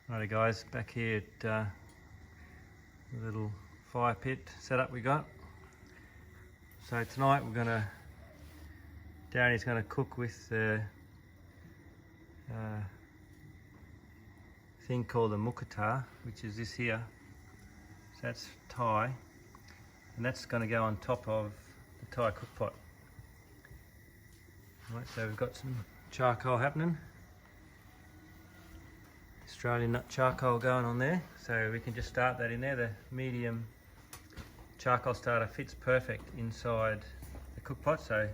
Righty guys, back here at the little fire pit setup we got. So tonight Darunee's gonna cook with the thing called the mukata, which is this here. So that's Thai, and that's gonna go on top of the Thai cook pot. Right, so we've got some charcoal happening. Australian nut charcoal going on there, so we can just start that in there. The medium charcoal starter fits perfect inside the cook pot, so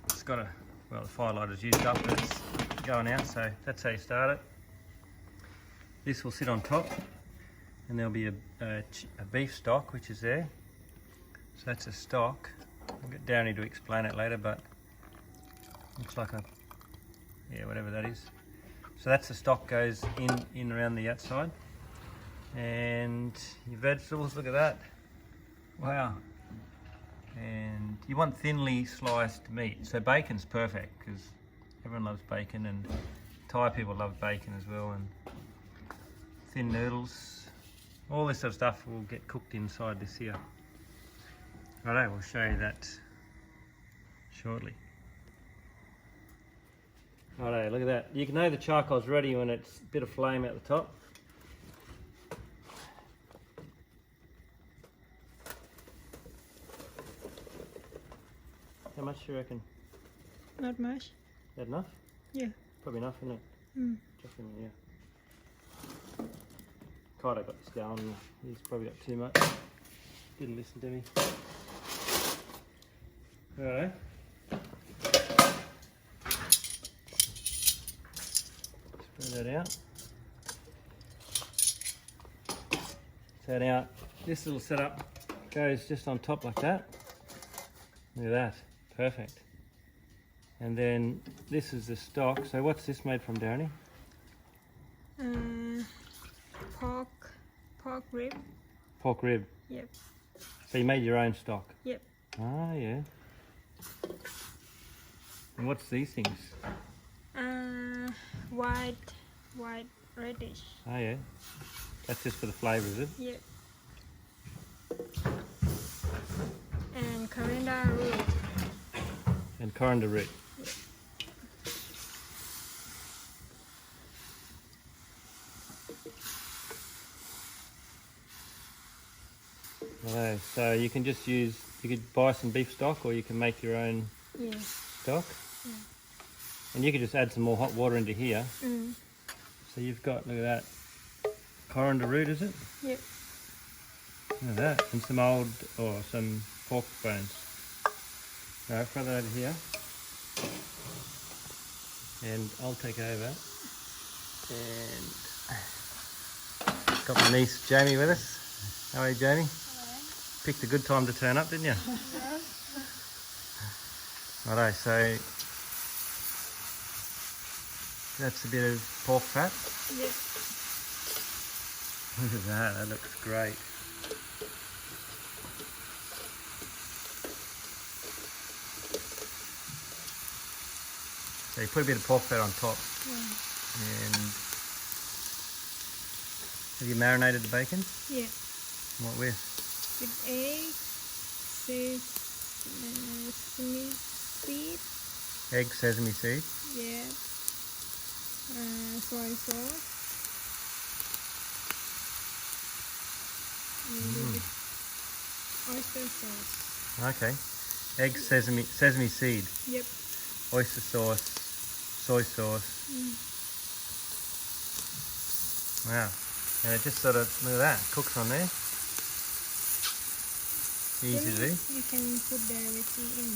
it's got the fire lighter's used up, but it's going out, so that's how you start it. This will sit on top, and there'll be a beef stock which is there. So that's a stock. I'll get Darunee to explain it later, but looks like whatever that is. So that's the stock goes in around the outside. And your vegetables, look at that. Wow. And you want thinly sliced meat. So bacon's perfect because everyone loves bacon, and Thai people love bacon as well. And thin noodles, all this sort of stuff will get cooked inside this here. Righto, we'll show you that shortly. Righto, look at that. You can know the charcoal's ready when it's a bit of flame at the top. How much do you reckon? Not much. That enough? Yeah. Probably enough, isn't it? Mm. Just in there, yeah. Kaido got this going. He's probably got too much. Didn't listen to me. Alright. Spread that out. So now this little setup goes just on top like that. Look at that. Perfect. And then this is the stock. So what's this made from, Darunee? Pork rib. Pork rib. Yep. So you made your own stock? Yep. Ah, yeah. And what's these things? White radish. Oh yeah. That's just for the flavour, is it? Yep. And coriander root. And coriander root. Yep. Right, so you can just you could buy some beef stock, or you can make your own stock. Yeah. And you could just add some more hot water into here. Mm. So you've got, look at that, coriander root, is it? Yep. Look at that, and some pork bones. Alright, throw that over here. And I'll take over. And got my niece Jamie with us. How are you, Jamie? Hello. Picked a good time to turn up, didn't you? Righto, so that's a bit of pork fat. Yep. Look at that looks great. So you put a bit of pork fat on top. Yeah. And have you marinated the bacon? Yeah. What with? With eggs, sesame seed. Egg, sesame seed. Yeah. Soy sauce. And oyster sauce. Okay. Egg, sesame seed. Yep. Oyster sauce, soy sauce. Wow. And it just sort of, look at that, cooks on there. Easy to do. You can put the recipe in.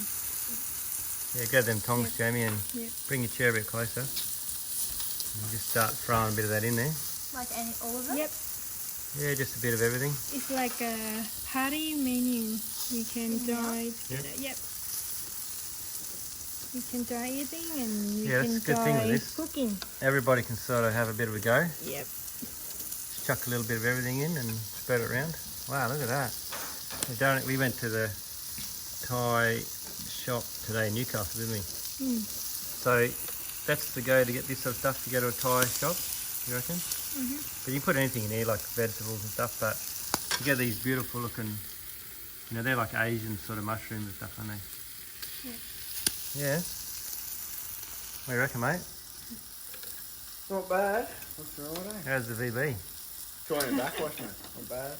Yeah, grab them tongs, Jamie, and Yep. bring your chair a bit closer. And just start throwing a bit of that in there. Like all of it? Yep. Yeah, just a bit of everything. It's like a party menu. You can try together. Yep. You can try eating, and you Yeah, can that's a good thing with try this. cooking. Everybody can sort of have a bit of a go. Yep. Just chuck a little bit of everything in and spread it around. Wow, look at that. We went to the Thai shop today in Newcastle, didn't we? Mm. So that's the go to get this sort of stuff, to go to a Thai shop. You reckon? Mm-hmm. But you can put anything in here, like vegetables and stuff. But you get these beautiful looking, you know, they're like Asian sort of mushrooms and stuff, aren't they? Yeah. What do you reckon, mate? Not bad. That's right, eh? How's the VB? Join it back, wasn't it? Not bad.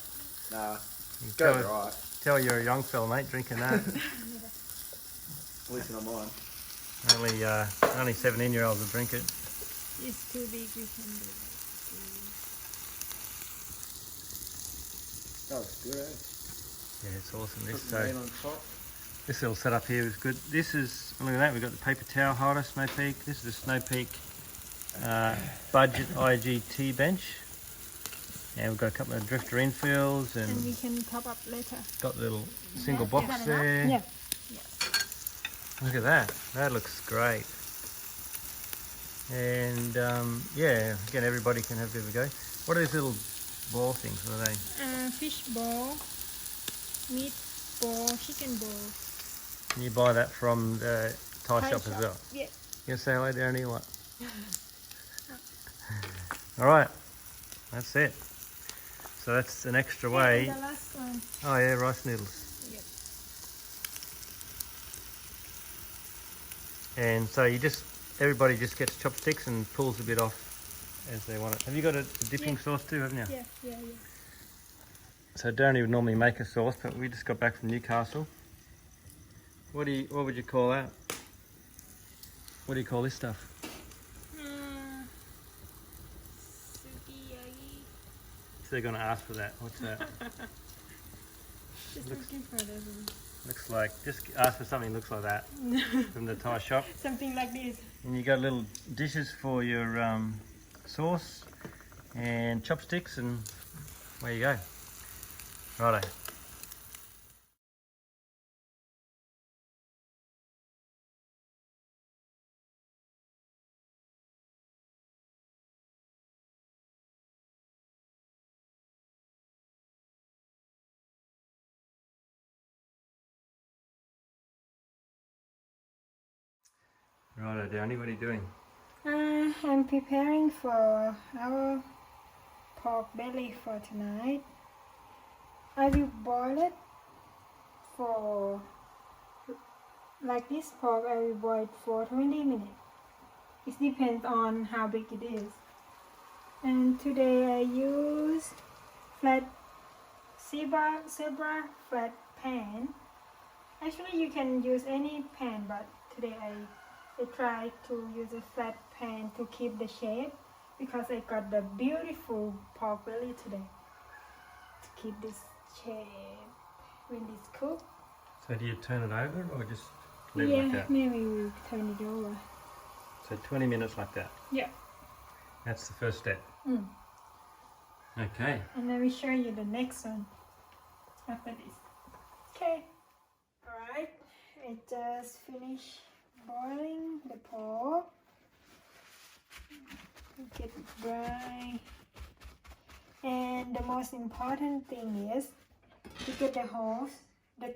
Nah, You goes tell, right. tell you're a young fella, mate, drinking that. At least I'm on. Only 17-year-olds will drink it. It's too big. We can do that. That was good, eh? Yeah, it's awesome. Put the meat on top. This little setup here is good. This is, look at that, we've got the paper towel holder, Snow Peak. This is a Snow Peak budget IGT bench. And we've got a couple of Drifta infills And and we can top up later. got the little single Is box that enough? there. Yeah. Look at that. That looks great. And yeah, again, everybody can have a bit of a go. What are these little ball things? What are they? Fish ball, meat ball, chicken ball. Can you buy that from the Thai Thai shop as shop. well? Yeah. You gonna say hello, Darunee, or what? All right, that's it. So that's an extra way. And the last one. Oh yeah, rice noodles. Yep. And so everybody just gets chopsticks and pulls a bit off as they want it. Have you got a dipping Yeah. sauce too, haven't you? Yeah. So Darunee would normally make a sauce, but we just got back from Newcastle. What would you call that? What do you call this stuff? Sukiyaki. So they're gonna ask for that. What's that? Just looking for this. Looks like, just ask for something that looks like that from the Thai shop. Something like this. And you got little dishes for your sauce and chopsticks, and there you go. Righto. Righto, Darunee, what are you doing? I'm preparing for our pork belly for tonight. I will boil it for, like this pork, I will boil it for 20 minutes. It depends on how big it is. And today I use flat zebra flat pan. Actually you can use any pan, but today I try to use a flat pan to keep the shape because I got the beautiful pork belly today. To keep this shape when it's cooked. So do you turn it over or just leave it like that? Maybe we'll turn it over. So 20 minutes like that? Yeah. That's the first step. Mm. Okay. And then we show you the next one after this. Okay. Alright, I just finished boiling the pork. Get it dry. And the most important thing is to get the holes, the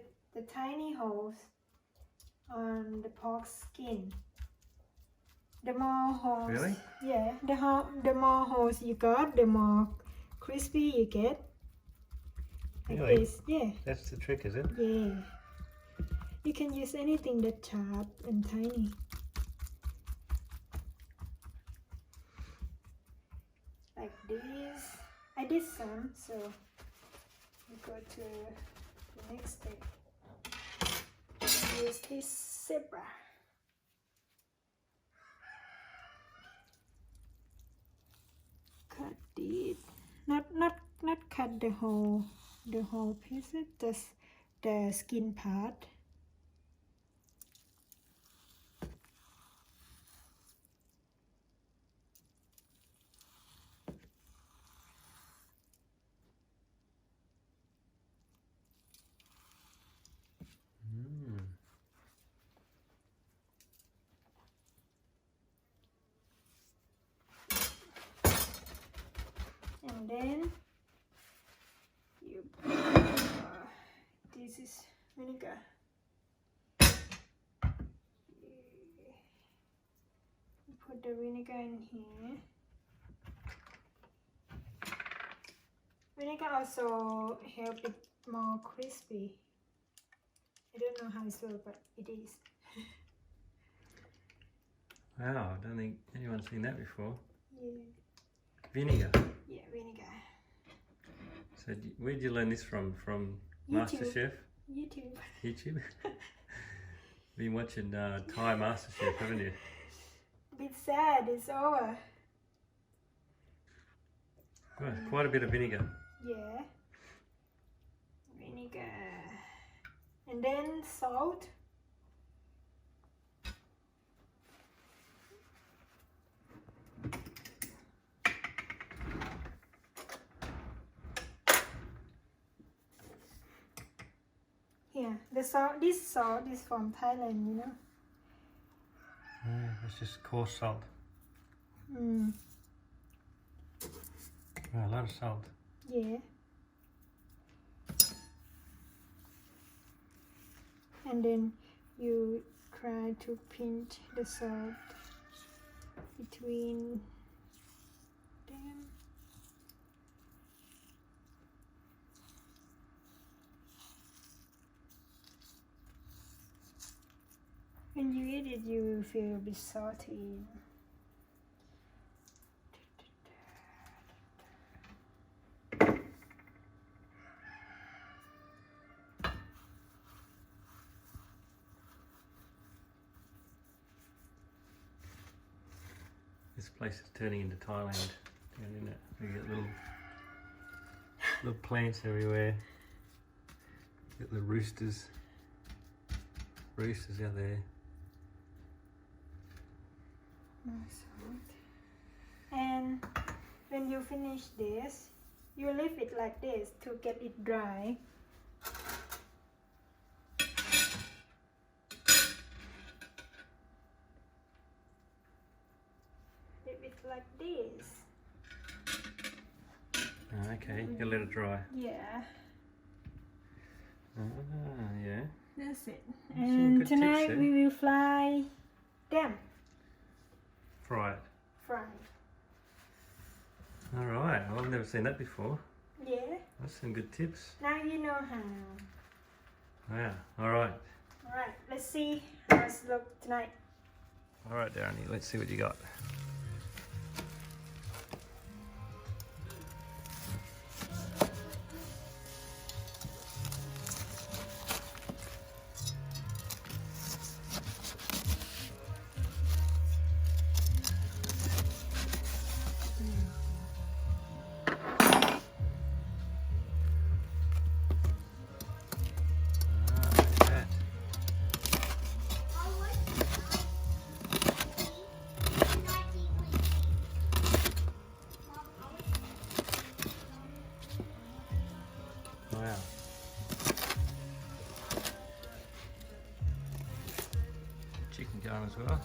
tiny holes on the pork skin. The more holes, Really? yeah, the more holes you got, the more crispy you get. Like Really? this, yeah. That's the trick, is it? Yeah. You can use anything that's sharp and tiny. Like this. I did some, so we go to the next step. Use this zebra. Cut it. Not cut the whole piece, just the skin part. And then you this is vinegar. You put the vinegar in here. Vinegar also help it more crispy. I don't know how it's works, but it is. Wow, I don't think anyone's seen that before. Yeah. Vinegar. Yeah, vinegar. So where'd you learn this from? From YouTube. MasterChef? YouTube. YouTube? Been watching Thai MasterChef, haven't you? Bit sad, it's over. Well, quite a bit of vinegar. Yeah. Vinegar. And then salt. Yeah, this salt is from Thailand, you know. It's just coarse salt. Mm. Oh, a lot of salt. Yeah. And then you try to pinch the salt between them. When you eat it, you will feel a bit salty. This place is turning into Thailand, isn't it? We get little plants everywhere. Get the roosters out there. More salt. And when you finish this, you leave it like this to get it dry. Leave it like this. Okay, you let it dry. Yeah, Yeah. that's it. Some And good tonight tips, we will fry them. Fry it. Fry. Alright, well, I've never seen that before. Yeah. That's some good tips. Now you know how. Wow, alright. Alright, let's see how it's look tonight. Alright, Darunee, let's see what you got. Wow. Chicken going as well.